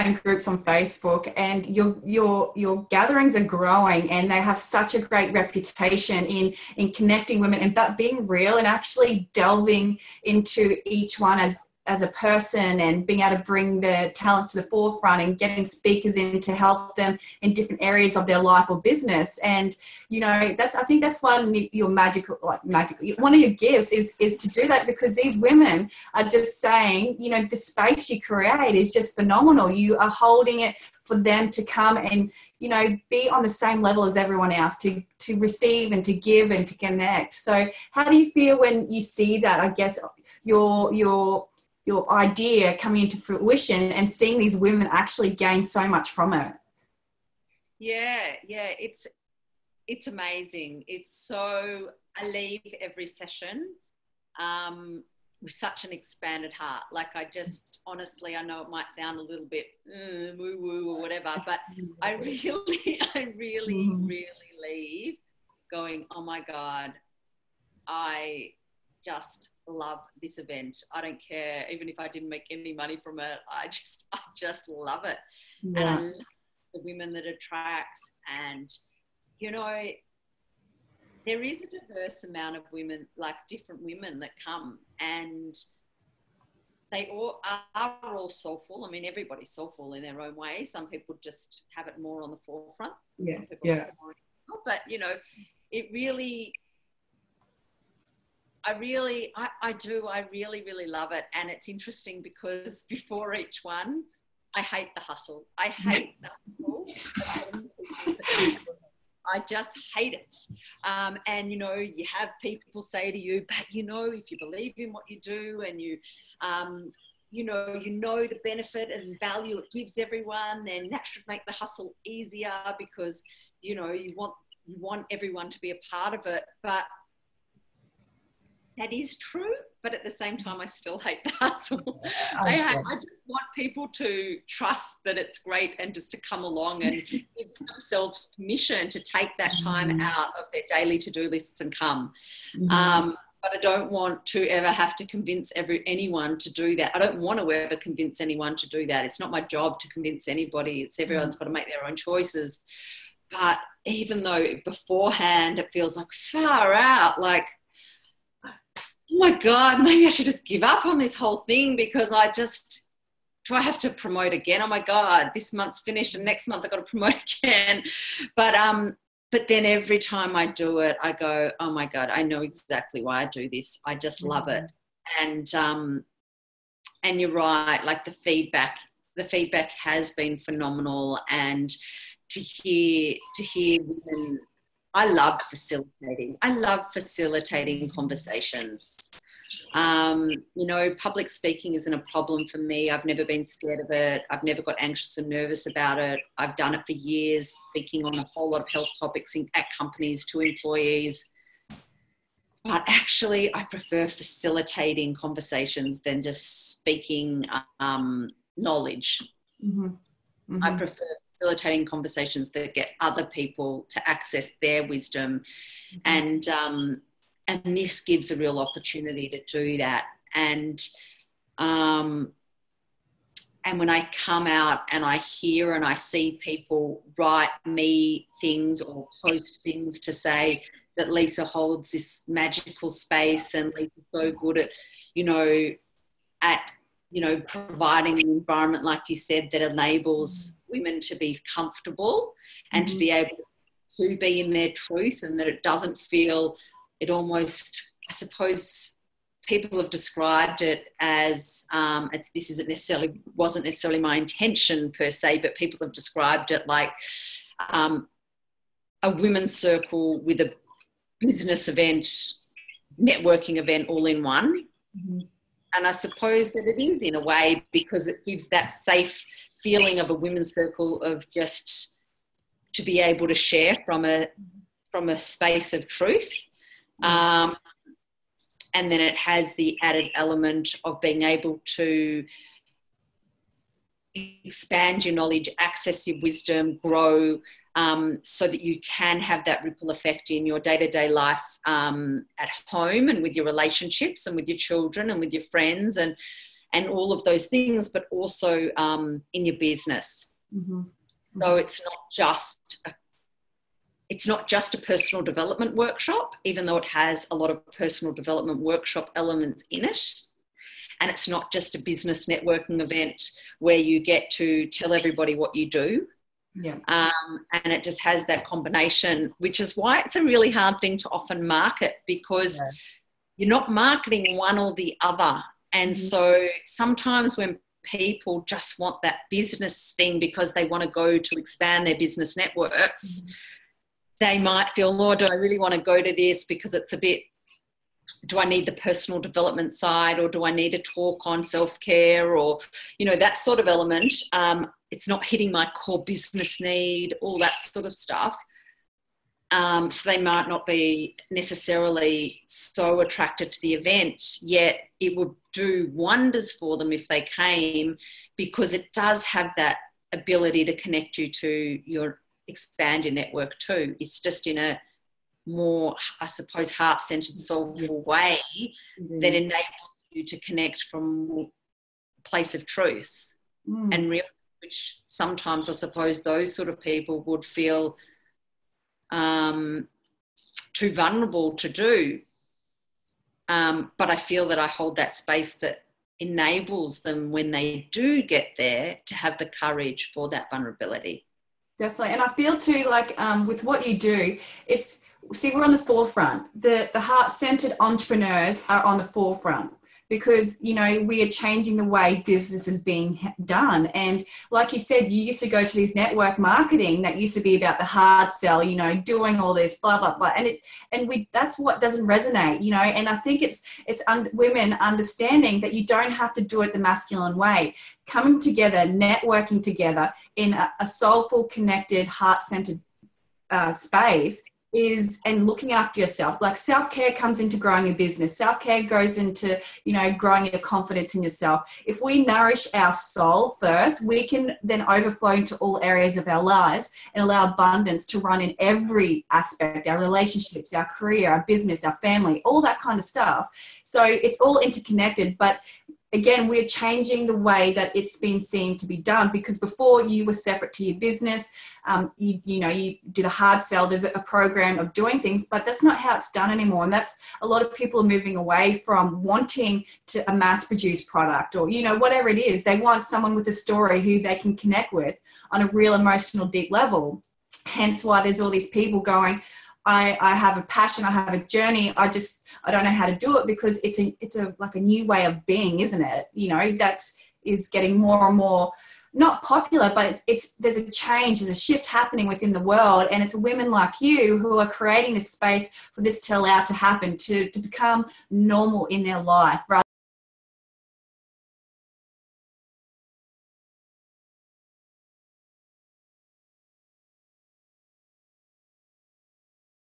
same groups on Facebook, and your gatherings are growing, and they have such a great reputation in connecting women and but being real and actually delving into each one as a person and being able to bring their talents to the forefront and getting speakers in to help them in different areas of their life or business. And, you know, I think that's one of your one of your gifts is to do that, because these women are just saying, you know, the space you create is just phenomenal. You are holding it for them to come and, you know, be on the same level as everyone else, to receive and to give and to connect. So how do you feel when you see that, I guess, your idea coming into fruition and seeing these women actually gain so much from it? Yeah, it's amazing. It's so, I leave every session with such an expanded heart. Like, I just, honestly, I know it might sound a little bit woo woo or whatever, but I really leave going, oh my God, I just love this event. I don't care, even if I didn't make any money from it, I just love it. Yeah. And I love the women that it attracts. And, you know, there is a diverse amount of women, like different women that come, and they all are all soulful. I mean, everybody's soulful in their own way. Some people just have it more on the forefront. Yeah. But, you know, it really, I really love it. And it's interesting because before each one, I hate the hustle. I hate the hustle. I just hate it. And, you know, you have people say to you, but, you know, if you believe in what you do and you know the benefit and value it gives everyone, then that should make the hustle easier, because, you know, you want everyone to be a part of it. But that is true, but at the same time, I still hate the hustle. I just want people to trust that it's great and just to come along and give themselves permission to take that time out of their daily to-do lists and come. But I don't want to ever have to convince anyone to do that. I don't want to ever convince anyone to do that. It's not my job to convince anybody. It's everyone's got to make their own choices. But even though beforehand it feels like far out, like, oh my God, maybe I should just give up on this whole thing, because do I have to promote again? Oh my God, this month's finished and next month I've got to promote again. But then every time I do it, I go, oh my God, I know exactly why I do this. I just love it. And you're right, like the feedback has been phenomenal. And to hear women, I love facilitating conversations. You know, public speaking isn't a problem for me. I've never been scared of it. I've never got anxious and nervous about it. I've done it for years, speaking on a whole lot of health topics at companies to employees. But actually, I prefer facilitating conversations than just speaking knowledge. I prefer facilitating conversations that get other people to access their wisdom. And this gives a real opportunity to do that. And when I come out and I hear and I see people write me things or post things to say that Lisa holds this magical space and Lisa's so good at, providing an environment, like you said, that enables women to be comfortable and to be able to be in their truth, and that it doesn't feel, it almost, I suppose people have described it as, wasn't necessarily my intention per se, but people have described it like a women's circle with a business event, networking event all in one. And I suppose that it is in a way, because it gives that safe feeling of a women's circle of just to be able to share from a space of truth. And then it has the added element of being able to expand your knowledge, access your wisdom, grow, so that you can have that ripple effect in your day-to-day life at home and with your relationships and with your children and with your friends. And and all of those things, but also in your business. Mm-hmm. So it's not just a personal development workshop, even though it has a lot of personal development workshop elements in it. And it's not just a business networking event where you get to tell everybody what you do. Yeah. And it just has that combination, which is why it's a really hard thing to often market, because you're not marketing one or the other. And so sometimes when people just want that business thing because they want to go to expand their business networks, they might feel, oh, do I really want to go to this because it's a bit, do I need the personal development side, or do I need a talk on self-care, or, you know, that sort of element. It's not hitting my core business need, all that sort of stuff. So they might not be necessarily so attracted to the event, yet it would do wonders for them if they came, because it does have that ability to connect you to expand your network too. It's just in a more, I suppose, heart-centered, soulful way that enables you to connect from a place of truth and real, which sometimes I suppose those sort of people would feel too vulnerable to do. But I feel that I hold that space that enables them, when they do get there, to have the courage for that vulnerability. Definitely. And I feel too, like with what you do, we're on the forefront. The heart-centered entrepreneurs are on the forefront, because, you know, we are changing the way business is being done. And like you said, you used to go to these network marketing that used to be about the hard sell, you know, doing all this blah blah blah, and that's what doesn't resonate, you know. And I think it's women understanding that you don't have to do it the masculine way. Coming together, networking together in a soulful, connected, heart-centered space and looking after yourself. Like, self-care comes into growing a business. Self-care goes into, you know, growing your confidence in yourself. If we nourish our soul first, we can then overflow into all areas of our lives and allow abundance to run in every aspect, our relationships, our career, our business, our family, all that kind of stuff. So it's all interconnected. But again, we're changing the way that it's been seen to be done, because before you were separate to your business. You do the hard sell. There's a program of doing things, but that's not how it's done anymore. And that's, a lot of people are moving away from wanting a mass-produced product, or, you know, whatever it is. They want someone with a story who they can connect with on a real emotional, deep level. Hence why there's all these people going, I have a passion, I have a journey, I don't know how to do it, because it's like a new way of being, isn't it? You know, that is getting more and more, not popular, but there's a change, there's a shift happening within the world, and it's women like you who are creating this space for this to allow to happen, to become normal in their life, rather